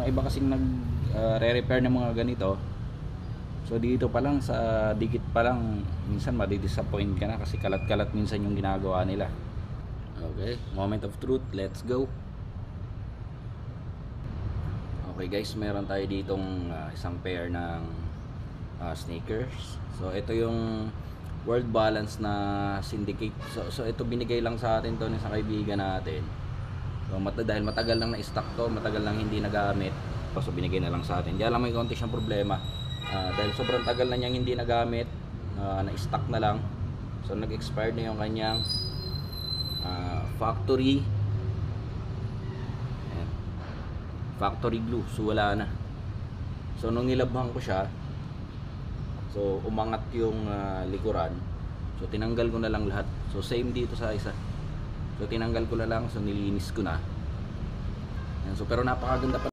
iba kasing nag re-repair ng mga ganito. So dito pa lang sa dikit pa lang minsan madi-disappoint ka na kasi kalat-kalat minsan yung ginagawa nila. Okay, moment of truth, let's go. Okay guys, meron tayo ditong isang pair ng sneakers. So ito yung World Balance na syndicate. So ito binigay lang sa atin to ng isang kaibigan natin. So dahil matagal lang na-stock to, matagal lang hindi nagamit, so binigay na lang sa atin. Diyan lang may konti siyang problema. Dahil sobrang tagal na niyang hindi nagamit, na-stock na lang. So nag-expired na yung kanyang factory glue. So wala na. So nung nilabhan ko siya, so umangat yung likuran. So tinanggal ko na lang lahat. So same dito sa isa. So tinanggal ko na lang, so nilinis ko na. So pero napakaganda pa